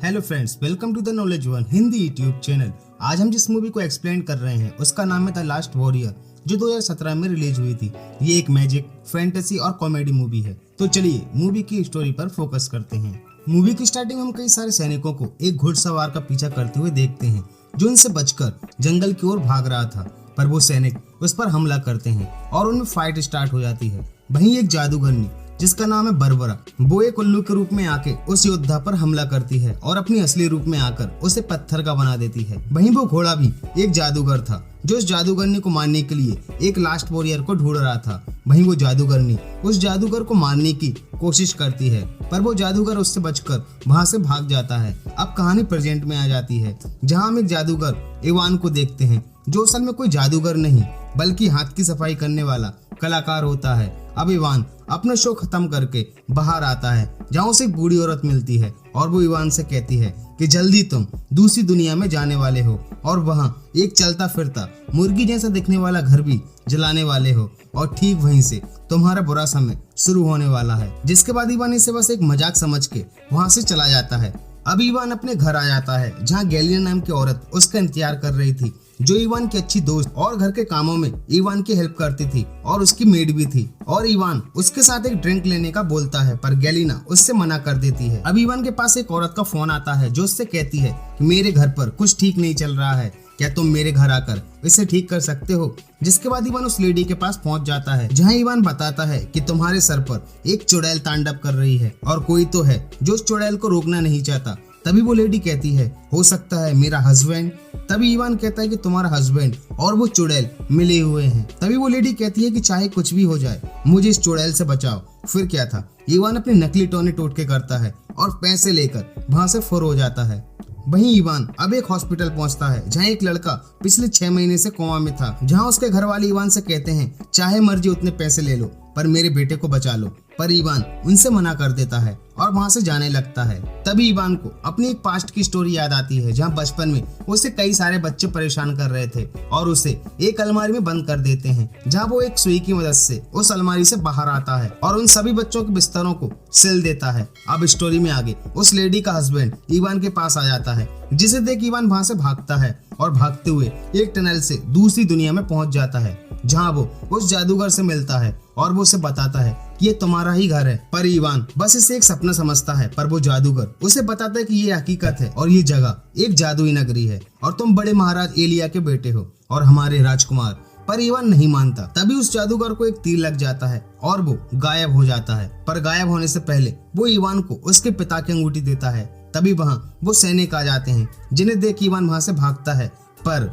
Hello friends, welcome to the Knowledge One Hindi YouTube channel. आज हम जिस मूवी को एक्सप्लेन कर रहे हैं उसका नाम है द लास्ट वॉरियर, जो 2017 में रिलीज हुई थी। ये एक मैजिक, फैंटेसी और कॉमेडी मूवी है। तो चलिए मूवी की स्टोरी पर फोकस करते हैं। मूवी की स्टार्टिंग में हम कई सारे सैनिकों को एक घुड़सवार का पीछा करते हुए देखते हैं, जो इनसे बचकर जंगल की ओर भाग रहा था। पर वो सैनिक उस पर हमला करते हैं और उनमें फाइट स्टार्ट हो जाती है। वहीं एक जादूगरनी जिसका नाम है बरबरा, वो एक उल्लू के रूप में आके उस योद्धा पर हमला करती है और अपनी असली रूप में आकर उसे पत्थर का बना देती है। वहीं वो घोड़ा भी एक जादूगर था, जो उस जादूगरनी को मारने के लिए एक लास्ट वॉरियर को ढूंढ रहा था। वहीं वो जादूगरनी उस जादूगर को मारने की कोशिश करती है, पर वो जादूगर उससे बचकर वहां से भाग जाता है। अब कहानी प्रेजेंट में आ जाती है, जहां हम एक जादूगर इवान को देखते हैं, जो असल में कोई जादूगर नहीं बल्कि हाथ की सफाई करने वाला कलाकार होता है। अब इवान अपना शो खत्म करके बाहर आता है, जहाँ उसे एक बूढ़ी औरत मिलती है और वो इवान से कहती है कि जल्दी तुम दूसरी दुनिया में जाने वाले हो और वहाँ एक चलता फिरता मुर्गी जैसा दिखने वाला घर भी जलाने वाले हो, और ठीक वहीं से तुम्हारा बुरा समय शुरू होने वाला है। जिसके बाद इवान इसे बस एक मजाक समझ के वहाँ से चला जाता है। अब इवान अपने घर आ जाता है, जहाँ गैलिया नाम की औरत उसका इंतजार कर रही थी, जो इवान की अच्छी दोस्त और घर के कामों में इवान की हेल्प करती थी और उसकी मेड भी थी। और इवान उसके साथ एक ड्रिंक लेने का बोलता है, पर गैलिना उससे मना कर देती है। अब इवान के पास एक औरत का फोन आता है, जो उससे कहती है कि मेरे घर पर कुछ ठीक नहीं चल रहा है, क्या तुम मेरे घर आकर इसे ठीक कर सकते हो। जिसके बाद इवान उस लेडी के पास पहुंच जाता है, जहां इवान बताता है कि तुम्हारे सर पर एक चुड़ैल तांडव कर रही है और कोई तो है जो उस चुड़ैल को रोकना नहीं चाहता। तभी वो लेडी कहती है, हो सकता है मेरा हस्बैंड। तभी इवान कहता है कि तुम्हारा हस्बैंड और वो चुड़ैल मिले हुए हैं। तभी वो लेडी कहती है कि चाहे कुछ भी हो जाए, मुझे इस चुड़ैल से बचाओ। फिर क्या था, इवान अपनी नकली टोने टोटके करता है और पैसे लेकर वहां से फुर हो जाता है। वहीं इवान अब एक हॉस्पिटल पहुंचता है, जहां एक लड़का पिछले 6 महीने से कोमा में था, जहां उसके घर वाले इवान से कहते हैं चाहे मर्जी उतने पैसे ले लो, पर मेरे बेटे को बचा लो। पर इवान उनसे मना कर देता है और वहां से जाने लगता है। तभी इवान को अपनी एक पास्ट की स्टोरी याद आती है, जहां बचपन में उसे कई सारे बच्चे परेशान कर रहे थे और उसे एक अलमारी में बंद कर देते हैं, जहां वो एक सुई की मदद से उस अलमारी से बाहर आता है और उन सभी बच्चों के बिस्तरों को सिल देता है। अब स्टोरी में आगे उस लेडी का हस्बैंड इवान के पास आ जाता है, जिसे देख इवान वहां से भागता है और भागते हुए एक टनल से दूसरी दुनिया में पहुंच जाता है, जहां वो उस जादूगर से मिलता है और वो उसे बताता है कि ये तुम्हारा ही घर है। पर इवान बस इसे एक सपना समझता है, पर वो जादूगर उसे बताता है कि ये हकीकत है और ये जगह एक जादुई नगरी है और तुम बड़े महाराज एलिया के बेटे हो और हमारे राजकुमार। पर इवान नहीं मानता। तभी उस जादूगर को एक तीर लग जाता है और वो गायब हो जाता है। पर गायब होने से पहले वो इवान को उसके पिता की अंगूठी देता है। तभी वहां वो सैनिक आ जाते हैं, जिन्हें देख इवान वहां से भागता है, पर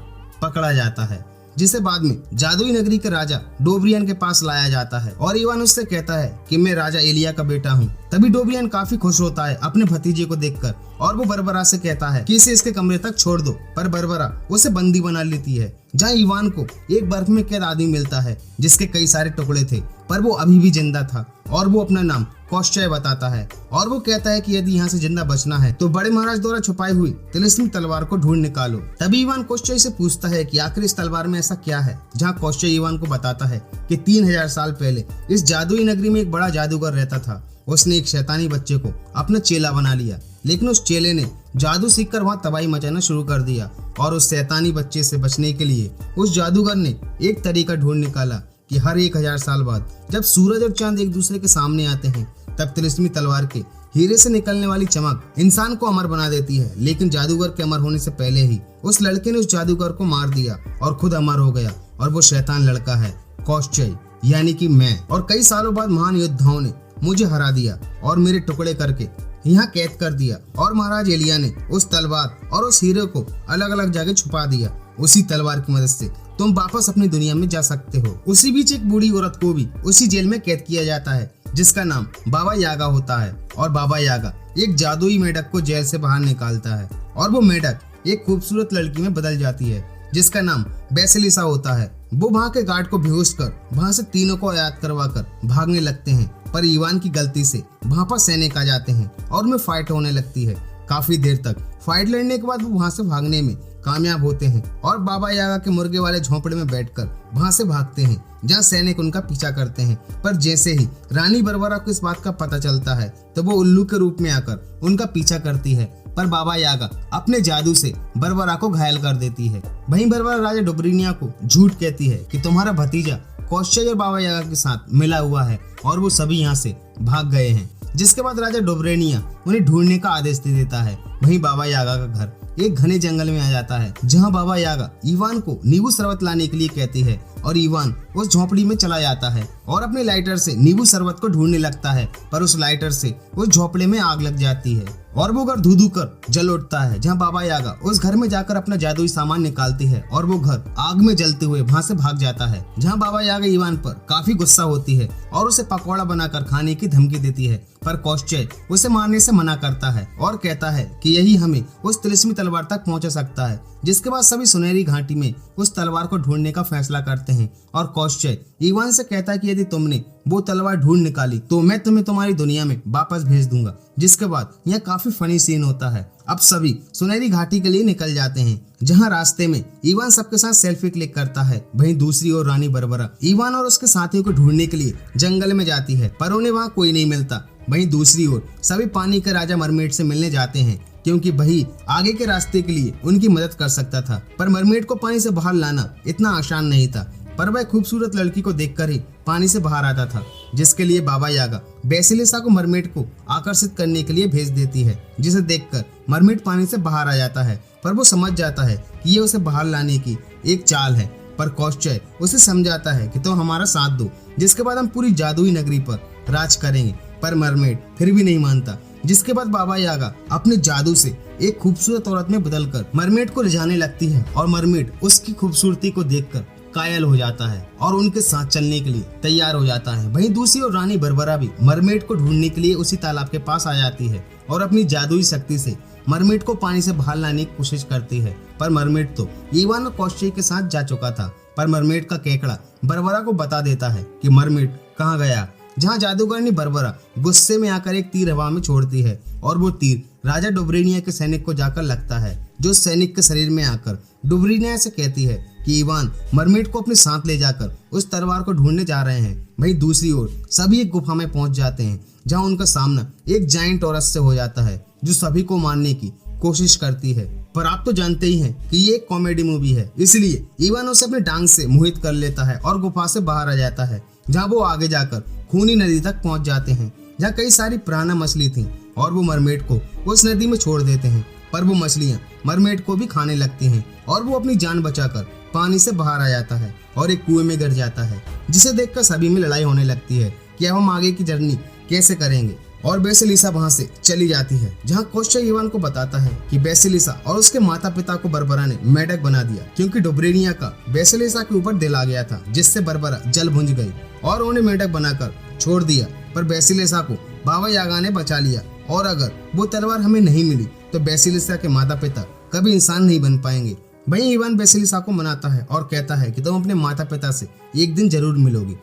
पकड़ा जाता है, जिसे बाद में जादुई नगरी के राजा डोब्रियन के पास लाया जाता है और इवान उससे कहता है कि मैं राजा एलिया का बेटा हूँ। तभी डोब्रियन काफी खुश होता है अपने भतीजे को देखकर और वो बरबरा से कहता है कि इसे इसके कमरे तक छोड़ दो। पर बरबरा उसे बंदी बना लेती है, जहाँ इवान को एक बर्फ में कैद आदमी मिलता है, जिसके कई सारे टुकड़े थे, पर वो अभी भी जिंदा था और वो अपना नाम कॉस्चय बताता है और वो कहता है कि यदि यहाँ से जिंदा बचना है तो बड़े महाराज द्वारा छुपाई हुई तिलिस्मी तलवार को ढूंढ निकालो। तभी इवान कॉस्चय से पूछता है कि आखिर इस तलवार में ऐसा क्या है, जहाँ कॉस्चय इवान को बताता है कि 3000 साल पहले इस जादुई नगरी में एक बड़ा जादूगर रहता था। उसने एक शैतानी बच्चे को अपना चेला बना लिया, लेकिन उस चेले ने जादू सीखकर वहां तबाही मचाना शुरू कर दिया और उस शैतानी बच्चे से बचने के लिए उस जादूगर ने एक तरीका ढूंढ निकाला कि हर 1000 साल बाद जब सूरज और चांद एक दूसरे के सामने आते हैं, तब तिलिस्मी तलवार के हीरे से निकलने वाली चमक इंसान को अमर बना देती है। लेकिन जादूगर के अमर होने से पहले ही उस लड़के ने उस जादूगर को मार दिया और खुद अमर हो गया, और वो शैतान लड़का है कॉस्चय, यानी कि मैं। और कई सालों बाद महान योद्धाओं ने मुझे हरा दिया और मेरे टुकड़े करके यहाँ कैद कर दिया, और महाराज एलिया ने उस तलवार और उस हीरे को अलग अलग जगह छुपा दिया। उसी तलवार की मदद से तुम वापस अपनी दुनिया में जा सकते हो। उसी बीच एक बूढ़ी औरत को भी उसी जेल में कैद किया जाता है, जिसका नाम बाबा यागा होता है। और बाबा यागा एक जादुई मेढक को जेल से बाहर निकालता है और वो मेढक एक खूबसूरत लड़की में बदल जाती है, जिसका नाम बेसिलिसा होता है। वो वहाँ के गार्ड को बेहोश कर वहाँ से तीनों को याद करवा कर भागने लगते हैं, पर इवान की गलती से वहाँ पर सैनिक आ जाते हैं और उनमें फाइट होने लगती है। काफी देर तक फाइट लड़ने के बाद वो वहाँ से भागने में कामयाब होते हैं और बाबा यागा के मुर्गे वाले झोंपड़े में बैठकर वहां से भागते हैं, जहां सैनिक उनका पीछा करते हैं। पर जैसे ही रानी बरबरा को इस बात का पता चलता है तो वो उल्लू के रूप में आकर उनका पीछा करती है पर बाबा यागा अपने जादू से बर्बरा को घायल कर देती है। वहीं बर्बरा राजा डोब्रिनिया को झूठ कहती है कि तुम्हारा भतीजा कॉस्चय और बाबा यागा के साथ मिला हुआ है और वो सभी यहाँ से भाग गए हैं। जिसके बाद राजा डोब्रेनिया उन्हें ढूंढने का आदेश दे देता है। वहीं बाबा यागा का घर एक घने जंगल में आ जाता है, जहां बाबा यागा इवान को नींबू शरबत लाने के लिए कहती है और इवान उस झोपड़ी में चला जाता है और अपने लाइटर से नींबू शरबत को ढूंढने लगता है, पर उस लाइटर से उस झोपड़े में आग लग जाती है और वो घर धू कर जल उठता है। जहां बाबा यागा उस घर में जाकर अपना जादुई सामान निकालती है और वो घर आग में जलते हुए वहां से भाग जाता है। जहां बाबा यागा इवान पर काफी गुस्सा होती है और उसे पकौड़ा बनाकर खाने की धमकी देती है, पर कॉस्चय उसे मारने से मना करता है और कहता है कि यही हमें उस तिलिस्मी तलवार तक पहुंचा सकता है। जिसके बाद सभी सुनहरी घाटी में उस तलवार को ढूंढने का फैसला करते हैं और कॉस्चय इवान से कहता है कि यदि तुमने वो तलवार ढूंढ निकाली तो मैं तुम्हें तुम्हारी दुनिया में वापस भेज दूंगा। जिसके बाद यह काफी फनी सीन होता है। अब सभी सुनहरी घाटी के लिए निकल जाते हैं, जहां रास्ते में इवान सबके साथ सेल्फी क्लिक करता है। वहीं दूसरी ओर रानी बर्बरा इवान और उसके साथियों को ढूंढने के लिए जंगल में जाती है, पर उन्हें वहां कोई नहीं मिलता। वहीं दूसरी ओर सभी पानी के राजा मरमेड से मिलने जाते हैं, क्योंकि वही आगे के रास्ते के लिए उनकी मदद कर सकता था। पर मरमेड को पानी से बाहर लाना इतना आसान नहीं था, पर वह खूबसूरत लड़की को देखकर ही पानी से बाहर आता था। जिसके लिए बाबा यागा बेसिलिसा को मरमेड को आकर्षित करने के लिए भेज देती है, जिसे देखकर मरमेड पानी से बाहर आ जाता है। पर वो समझ जाता है कि ये उसे बाहर लाने की एक चाल है, पर कॉस्चय उसे समझाता है कि तुम हमारा साथ दो, जिसके बाद हम पूरी जादुई नगरी पर राज करेंगे। पर मरमेड फिर भी नहीं मानता। जिसके बाद बाबा यागा अपने जादू से एक खूबसूरत औरत में बदलकर मरमेड को रिझाने लगती है और मरमेड उसकी खूबसूरती को देखकर कायल हो जाता है और उनके साथ चलने के लिए तैयार हो जाता है। वहीं दूसरी ओर रानी बर्बरा भी मरमेड को ढूंढने के लिए उसी तालाब के पास आ जाती है और अपनी जादुई शक्ति से मरमेड को पानी से बाहर लाने की कोशिश करती है। पर मरमेड तो इवान और कॉस्चय के साथ जा चुका था। पर मरमेड का केकड़ा बर्बरा को बता देता है कि मरमेड कहाँ गया। जहां जादूगरनी बर्बरा गुस्से में आकर एक तीर हवा में छोड़ती है और वो तीर राजा डोब्रेनिया के सैनिक को जाकर लगता है, जो सैनिक के शरीर में आकर डोब्रेनिया से कहती है कि इवान मरमेड को अपने साथ ले जाकर उस तलवार को ढूंढने जा रहे हैं। वहीं दूसरी ओर सभी एक गुफा में पहुंच जाते हैं, जहां उनका सामना एक जायंट औरत से हो जाता है, जो सभी को मारने की कोशिश करती है। पर आप तो जानते ही हैं कि ये एक कॉमेडी मूवी है, इसलिए इवान उसे अपने डांग से मोहित कर लेता है और गुफा से बाहर आ जाता है। जहां वो आगे जाकर खूनी नदी तक पहुंच जाते हैं, जहां कई सारी पिरान्हा मछली थी और वो मरमेड को उस नदी में छोड़ देते हैं। पर वो मछलियां मरमेड को भी खाने लगती हैं और वो अपनी जान बचाकर पानी से बाहर आ जाता है और एक कुएं में गिर जाता है, जिसे देखकर सभी में लड़ाई होने लगती है कि अब हम आगे की जर्नी कैसे करेंगे। और बेसिलिसा वहां से चली जाती है, जहां कॉस्चय इवान को बताता है कि बेसिलिसा और उसके माता पिता को बर्बरा ने मेढक बना दिया, क्योंकि डोब्रेनिया का बेसिलिसा के ऊपर दिल आ गया था, जिससे बर्बरा जल भुंज गई और उन्हें मेढक बनाकर छोड़ दिया। पर बेसिलिसा को बाबा यागा ने बचा लिया और अगर वो तलवार हमें नहीं मिली तो बेसिलिसा के माता पिता कभी इंसान नहीं बन पाएंगे। वहीं इवान बेसिलिसा को मनाता है और कहता है कि तुम अपने माता पिता से एक दिन जरूर मिलोगे।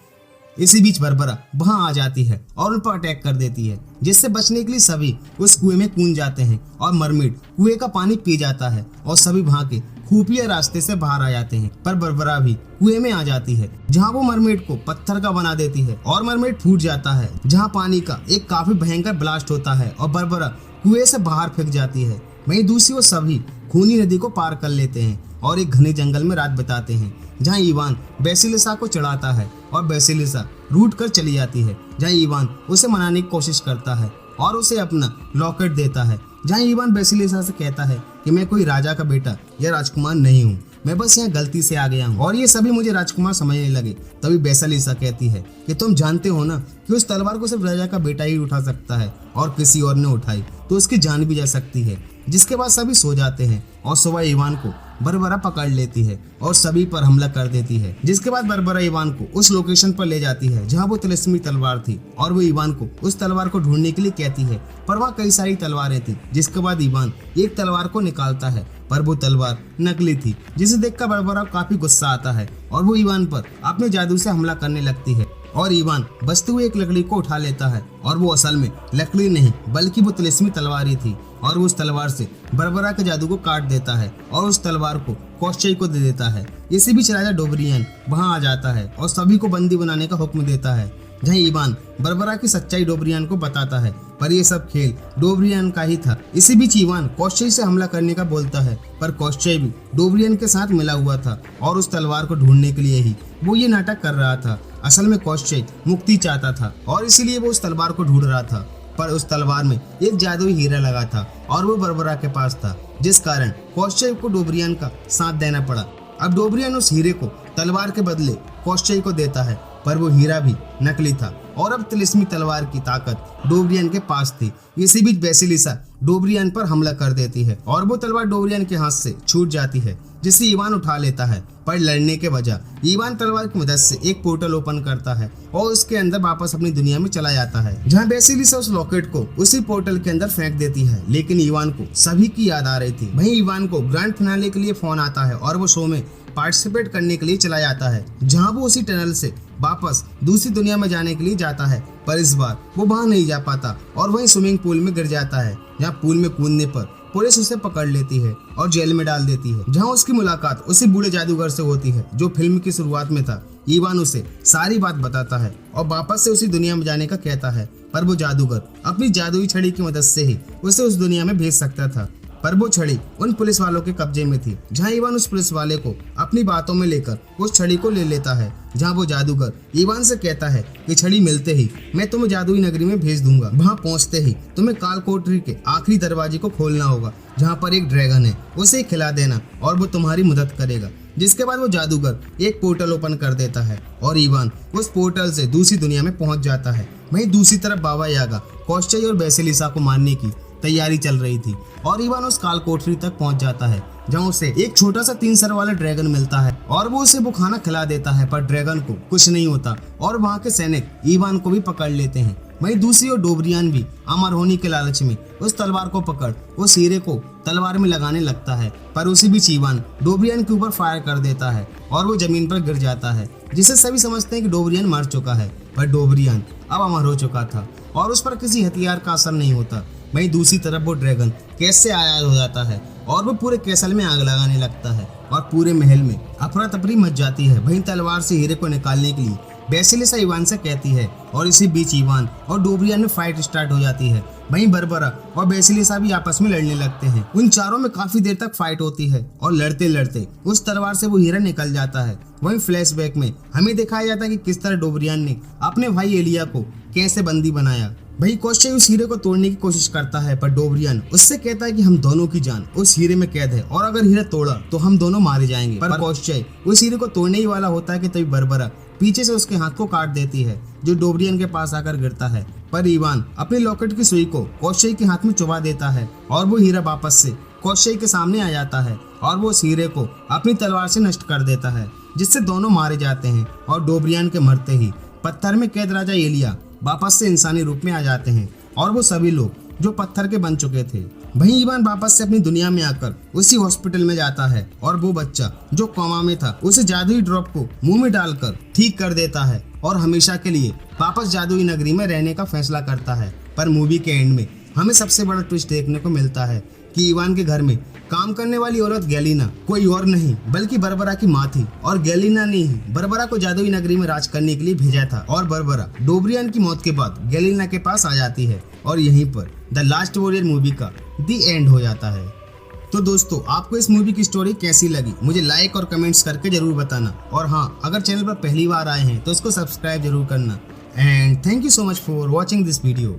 इसी बीच बर्बरा वहां आ जाती है और उन पर अटैक कर देती है, जिससे बचने के लिए सभी उस कुएं में कूद जाते हैं और मरमेड कुएं का पानी पी जाता है और सभी वहां के खुफिया रास्ते से बाहर आ जाते हैं। पर बर्बरा भी कुएं में आ जाती है, जहां वो मरमेड को पत्थर का बना देती है और मरमेड फूट जाता है, जहां पानी का एक काफी भयंकर ब्लास्ट होता है और बर्बरा कुएं से बाहर फेंक जाती है। वहीं दूसरी ओर सभी खूनी नदी को पार कर लेते हैं और एक घने जंगल में रात बिताते हैं, जहां इवान बेसिलिसा को चढ़ाता है और बेसिलिसा रूठ कर चली जाती है। जहां इवान उसे मनाने की कोशिश करता है और उसे अपना लॉकेट देता है, जहां इवान बेसिलिसा से कहता है कि मैं कोई राजा का बेटा या राजकुमार नहीं हूँ, मैं बस यहाँ गलती से आ गया हूँ और ये सभी मुझे राजकुमार समझने लगे। तभी बेसिलिसा कहती है कि तुम जानते हो ना कि उस तलवार को सिर्फ राजा का बेटा ही उठा सकता है और किसी और ने उठाई तो उसकी जान भी जा सकती है। जिसके बाद सभी सो जाते हैं और सुबह इवान को बर्बरा पकड़ लेती है और सभी पर हमला कर देती है। जिसके बाद बर्बरा इवान को उस लोकेशन पर ले जाती है जहां वो तिलिस्मी तलवार थी और वो इवान को उस तलवार को ढूंढने के लिए कहती है, पर वहाँ कई सारी तलवारें थी। जिसके बाद इवान एक तलवार को निकालता है, पर वो तलवार नकली थी, जिसे देखकर बर्बरा को काफी गुस्सा आता है और वो इवान पर अपने जादू से हमला करने लगती है और इवान बचते हुए एक लकड़ी को उठा लेता है और वो असल में लकड़ी नहीं बल्कि वो तिलिस्मी तलवार ही थी और वो उस तलवार से बर्बरा के जादू को काट देता है और उस तलवार को कॉस्चय को दे देता है। इसी बीच राजा डोब्रियन वहां आ जाता है और सभी को बंदी बनाने का हुक्म देता है। जहाँ इवान बर्बरा की सच्चाई डोबरियान को बताता है, पर ये सब खेल डोबरियान का ही था। इसी बीच इवान कोश्चई से हमला करने का बोलता है, पर कोश्चई भी डोबरियान के साथ मिला हुआ था और उस तलवार को ढूंढने के लिए ही वो ये नाटक कर रहा था। असल में कोश्चई मुक्ति चाहता था और इसीलिए वो उस तलवार को ढूंढ रहा था, पर उस तलवार में एक जादुई हीरा लगा था और वो बर्बरा के पास था, जिस कारण कोश्चई को डोबरियान का साथ देना पड़ा। अब डोबरियान उस हीरे को तलवार के बदले कोश्चई को देता है, पर वो हीरा भी नकली था और अब तिलिस्मी तलवार की ताकत डोबरियान के पास थी। इसी बीच बेसिलिसा डोबरियान पर हमला कर देती है और वो तलवार डोबरियान के हाथ से छूट जाती है, जिसे इवान उठा लेता है। पर लड़ने के बजाय इवान तलवार की मदद से एक पोर्टल ओपन करता है और उसके अंदर वापस अपनी दुनिया में चला जाता है, जहाँ बेसिलिसा उस लॉकेट को उसी पोर्टल के अंदर फेंक देती है। लेकिन इवान को सभी की याद आ रही थी। वहीं इवान को ग्रैंड फिनाले के लिए फोन आता है और वो शो में पार्टिसिपेट करने के लिए चला जाता है, जहां वो उसी टनल से वापस दूसरी दुनिया में जाने के लिए जाता है। पर इस बार वो वहां नहीं जा पाता और वहीं स्विमिंग पूल में गिर जाता है, जहां पूल में कूदने पर पुलिस उसे पकड़ लेती है और जेल में डाल देती है, जहां उसकी मुलाकात उसी बूढ़े जादूगर से होती है जो फिल्म की शुरुआत में था। इवान उसे सारी बात बताता है और वापस से उसी दुनिया में जाने का कहता है, पर वो जादूगर अपनी जादुई छड़ी की मदद से ही उसे उस दुनिया में भेज सकता था। पर वो छड़ी उन पुलिस वालों के कब्जे में थी, जहां इवान उस पुलिस वाले को अपनी बातों में लेकर उस छड़ी को ले लेता है, जहां वो जादूगर इवान से कहता है कि छड़ी मिलते ही मैं तुम्हें जादुई नगरी में भेज दूंगा। वहां पहुंचते ही तुम्हें काल कोठरी के आखिरी दरवाजे को खोलना होगा, जहां पर एक ड्रैगन है, उसे खिला देना और वो तुम्हारी मदद करेगा। जिसके बाद वो जादूगर एक पोर्टल ओपन कर देता है और इवान उस पोर्टल से दूसरी दुनिया में पहुंच जाता है। वहीं दूसरी तरफ बाबा यागा कोश्चई और बेसिलिसा को मारने की तैयारी चल रही थी और इवान उस काल कोठरी तक पहुंच जाता है, जहां उसे एक छोटा सा 3 सर वाला ड्रैगन मिलता है और वो उसे वो खाना खिला देता है, पर ड्रैगन को कुछ नहीं होता और वहां के सैनिक इवान को भी पकड़ लेते हैं। वहीं दूसरी ओर डोबरियान भी अमर होने के लालच में उस तलवार को पकड़ उस हीरे को तलवार में लगाने लगता है, पर उसी बीच इवान डोबरियान के ऊपर फायर कर देता है और वो जमीन पर गिर जाता है, जिसे सभी समझते हैं कि डोबरियान मर चुका है। पर डोबरियान अब अमर हो चुका था और उस पर किसी हथियार का असर नहीं होता। वहीं दूसरी तरफ वो ड्रैगन कैस से आयात हो जाता है और वो पूरे कैसल में आग लगाने लगता है और पूरे महल में अफरा तफरी मच जाती है। वहीं तलवार से हीरे को निकालने के लिए बेसिलिसा इवान से कहती है और इसी बीच इवान और डोबरियान में फाइट स्टार्ट हो जाती है। वहीं बर्बरा और बेसिलिसा भी आपस में लड़ने लगते हैं। उन चारों में काफी देर तक फाइट होती है और लड़ते लड़ते उस तलवार से वो हीरा निकल जाता है। वहीं फ्लैशबैक में हमें दिखाया जाता है कि किस तरह डोबरियान ने अपने भाई एलिया को कैसे बंदी बनाया। भाई कोश्चई उस हीरे को तोड़ने की कोशिश करता है, पर डोबरियान उससे कहता है कि हम दोनों की जान उस हीरे में कैद है और अगर हीरा तोड़ा तो हम दोनों मारे जाएंगे। पर कोश्चई उस हीरे को तोड़ने ही वाला होता है कि तभी बर्बरा पीछे से उसके हाथ को काट देती है, जो डोबरियान के पास आकर गिरता है। पर इवान अपने लॉकेट की सुई को कोश्चई के हाथ में चुबा देता है और वो हीरा वापस से कोश्चई के सामने आ जाता है और वो उस हीरे को अपनी तलवार से नष्ट कर देता है, जिससे दोनों मारे जाते हैं और डोबरियान के मरते ही पत्थर में कैद राजा एलिया वापस से इंसानी रूप में आ जाते हैं और वो सभी लोग जो पत्थर के बन चुके थे। वहीं इवान वापस से अपनी दुनिया में आकर उसी हॉस्पिटल में जाता है और वो बच्चा जो कोमा में था उसे जादुई ड्रॉप को मुंह में डालकर ठीक कर देता है और हमेशा के लिए वापस जादुई नगरी में रहने का फैसला करता है। पर मूवी के एंड में हमें सबसे बड़ा ट्विस्ट देखने को मिलता है कि इवान के घर में काम करने वाली औरत गैलिना कोई और नहीं बल्कि बर्बरा की माँ थी और गैलिना ने ही बर्बरा को जादुई नगरी में राज करने के लिए भेजा था और बर्बरा डोबरियान की मौत के बाद गैलिना के पास आ जाती है और यहीं पर द लास्ट वॉरियर मूवी का दी एंड हो जाता है। तो दोस्तों, आपको इस मूवी की स्टोरी कैसी लगी मुझे लाइक और कमेंट्स करके जरूर बताना और हाँ, अगर चैनल पर पहली बार आए हैं तो इसको सब्सक्राइब जरूर करना। And thank you so much for watching this video.